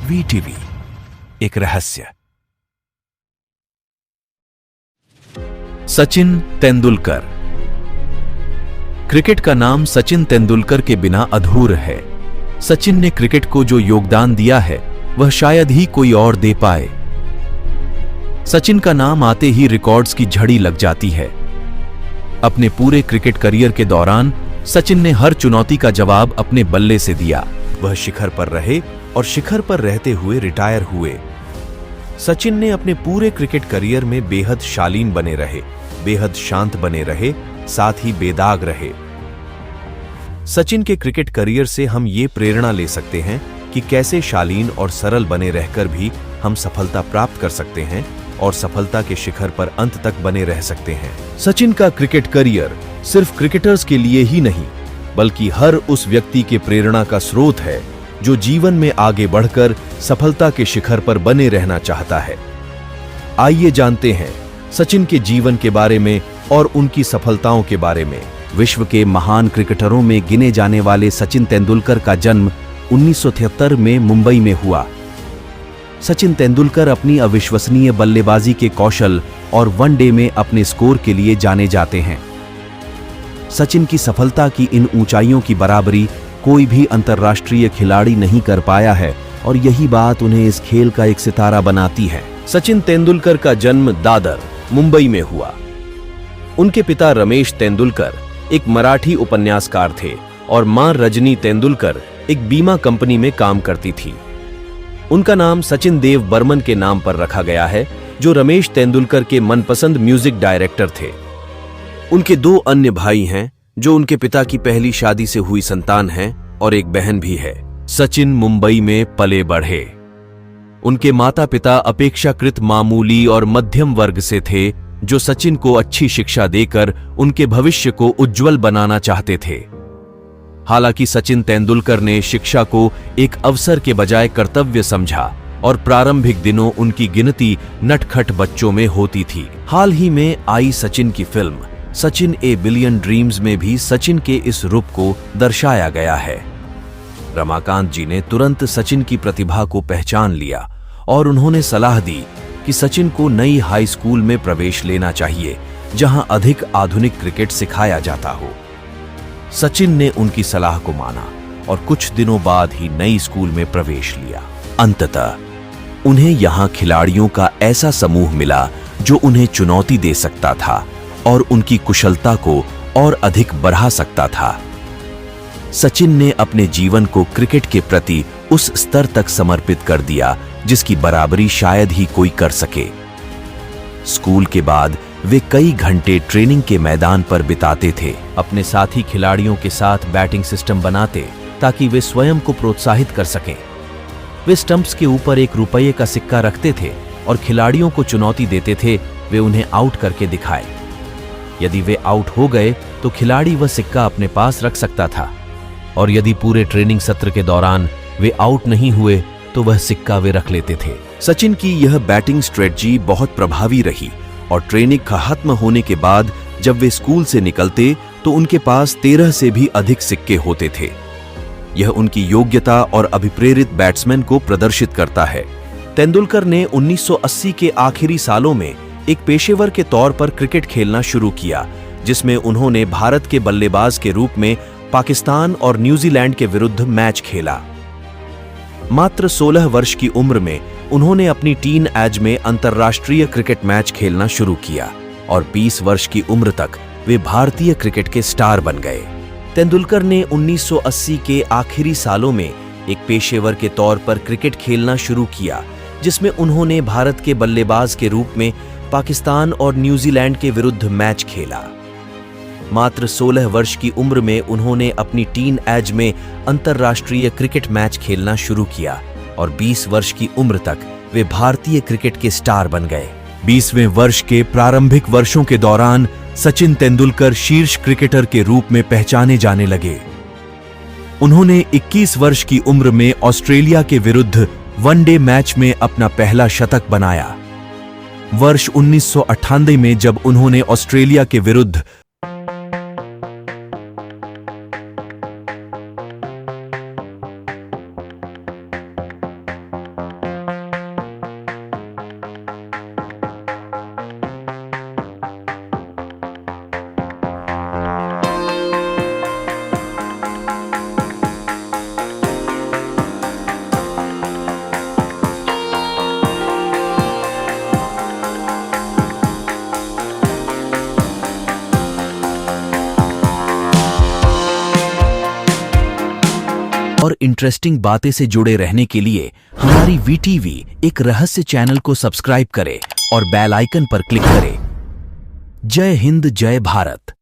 VTV, एक रहस्य। Sachin Tendulkar. Cricket का नाम सचिन तेंदुलकर के बिना अधूर है। सचिन ने क्रिकेट को जो योगदान दिया है वह शायद ही कोई और दे पाए। सचिन का नाम आते ही रिकॉर्ड्स की झड़ी लग जाती है। अपने पूरे क्रिकेट करियर के दौरान सचिन ने हर चुनौती का जवाब अपने बल्ले से दिया। वह शिखर पर रहे और शिखर पर रहते हुए रिटायर हुए। सचिन ने अपने पूरे क्रिकेट करियर में बेहद शालीन बने रहे, बेहद शांत बने रहे, साथ ही बेदाग रहे। सचिन के क्रिकेट करियर से हम ये प्रेरणा ले सकते हैं कि कैसे शालीन और सरल बने रहकर भी हम सफलता प्राप्त कर सकते हैं और सफलता के शिखर पर अंत तक बने रह सकते हैं। सचिन का क्रिकेट करियर सिर्फ क्रिकेटर्स के लिए ही नहीं, बल्कि हर उस व्यक्ति के प्रेरणा का स्रोत है जो जीवन में आगे बढ़कर सफलता के शिखर पर बने रहना चाहता है। आइए जानते हैं सचिन के जीवन के बारे में और उनकी सफलताओं के बारे में। विश्व के महान क्रिकेटरों में गिने जाने वाले सचिन तेंदुलकर का जन्म 1973 में मुंबई में हुआ। सचिन तेंदुलकर अपनी अविश्वसनीय बल्लेबाजी के कौशल और वनडे में अपने स्कोर के लिए जाने जाते हैं। सचिन की सफलता की इन ऊंचाइयों की बराबरी कोई भी अंतर्राष्ट्रीय खिलाड़ी नहीं कर पाया है और यही बात उन्हें इस खेल का एक सितारा बनाती है। सचिन तेंदुलकर का जन्म दादर, मुंबई में हुआ। उनके पिता रमेश तेंदुलकर एक मराठी उपन्यासकार थे और मां रजनी तेंदुलकर एक बीमा कंपनी में काम करती थी। उनका नाम सचिन देव बर्मन के नाम पर रखा गया है, जो रमेश तेंदुलकर के मनपसंद म्यूजिक डायरेक्टर थे। उनके दो अन्य भाई हैं जो उनके पिता की पहली शादी से हुई संतान हैं और एक बहन भी है। सचिन मुंबई में पले बढ़े। उनके माता पिता अपेक्षाकृत मामूली और मध्यम वर्ग से थे, जो सचिन को अच्छी शिक्षा देकर उनके भविष्य को उज्जवल बनाना चाहते थे। हालांकि सचिन तेंदुलकर ने शिक्षा को एक अवसर के बजाय कर्तव्य समझा और प्रारंभिक दिनों उनकी गिनती नटखट बच्चों में होती थी। हाल ही में आई सचिन की फिल्म सचिन ए बिलियन ड्रीम्स में भी सचिन के इस रूप को दर्शाया गया है। रमाकांत जी ने तुरंत सचिन की प्रतिभा को पहचान लिया और उन्होंने सलाह दी कि सचिन को नई हाई स्कूल में प्रवेश लेना चाहिए, जहां अधिक आधुनिक क्रिकेट सिखाया जाता हो। सचिन ने उनकी सलाह को माना और कुछ दिनों बाद ही नई स्कूल में प्रवेश लिया। अंततः उन्हें यहां खिलाड़ियों का ऐसा समूह मिला जो उन्हें चुनौती दे सकता था और उनकी कुशलता को और अधिक बढ़ा सकता था। सचिन ने अपने जीवन को क्रिकेट के प्रति उस स्तर तक समर्पित कर दिया जिसकी बराबरी शायद ही कोई कर सके। स्कूल के बाद वे कई घंटे ट्रेनिंग के मैदान पर बिताते थे। अपने साथी खिलाड़ियों के साथ बैटिंग सिस्टम बनाते ताकि वे स्वयं को प्रोत्साहित कर सकें। वे स्टंप्स के ऊपर ₹1 का सिक्का रखते थे और खिलाड़ियों को चुनौती देते थे वे उन्हें आउट करके दिखाए। यदि वे आउट हो गए तो खिलाड़ी वह सिक्का अपने पास रख सकता था और यदि पूरे ट्रेनिंग सत्र के दौरान वे आउट नहीं हुए तो वह सिक्का वे रख लेते थे। सचिन की यह बैटिंग स्ट्रेटजी बहुत प्रभावी रही और ट्रेनिंग खत्म होने के बाद जब वे स्कूल से निकलते तो उनके पास 13 से भी अधिक सिक्के होते थे। यह उनकी योग्यता और अभिप्रेरित बैट्समैन को प्रदर्शित करता है। तेंदुलकर ने 1980 के आखिरी सालों में एक पेशेवर के तौर पर क्रिकेट खेलना शुरू किया, जिसमें उन्होंने भारत के बल्लेबाज के रूप में पाकिस्तान और न्यूजीलैंड के विरुद्ध मैच खेला। मात्र 16 वर्ष की उम्र में उन्होंने अपनी टीन एज में अंतर्राष्ट्रीय क्रिकेट मैच खेलना शुरू किया और 20 वर्ष की उम्र तक वे भारतीय क्रिकेट के स्टार बन गए। तेंदुलकर ने 1980 के आखिरी सालों में एक पेशेवर के तौर पर क्रिकेट खेलना शुरू किया, जिसमें उन्होंने भारत के बल्लेबाज के रूप में पाकिस्तान और न्यूजीलैंड के विरुद्ध मैच खेला। मात्र 16 वर्ष की उम्र में उन्होंने अपनी टीन एज में अंतर्राष्ट्रीय क्रिकेट मैच खेलना शुरू किया और 20 वर्ष की उम्र तक वे भारतीय क्रिकेट के स्टार बन गए। 20वें वर्ष के प्रारंभिक वर्षों के दौरान सचिन तेंदुलकर शीर्ष क्रिकेटर के रूप में पहचाने जाने लगे। उन्होंने 21 वर्ष की उम्र में ऑस्ट्रेलिया के विरुद्ध वनडे मैच में अपना पहला शतक बनाया। वर्ष 1998 में जब उन्होंने ऑस्ट्रेलिया के विरुद्ध और इंटरेस्टिंग बातें से जुड़े रहने के लिए हमारी वीटीवी एक रहस्य चैनल को सब्सक्राइब करें और बेल आइकन पर क्लिक करें। जय हिंद, जय भारत।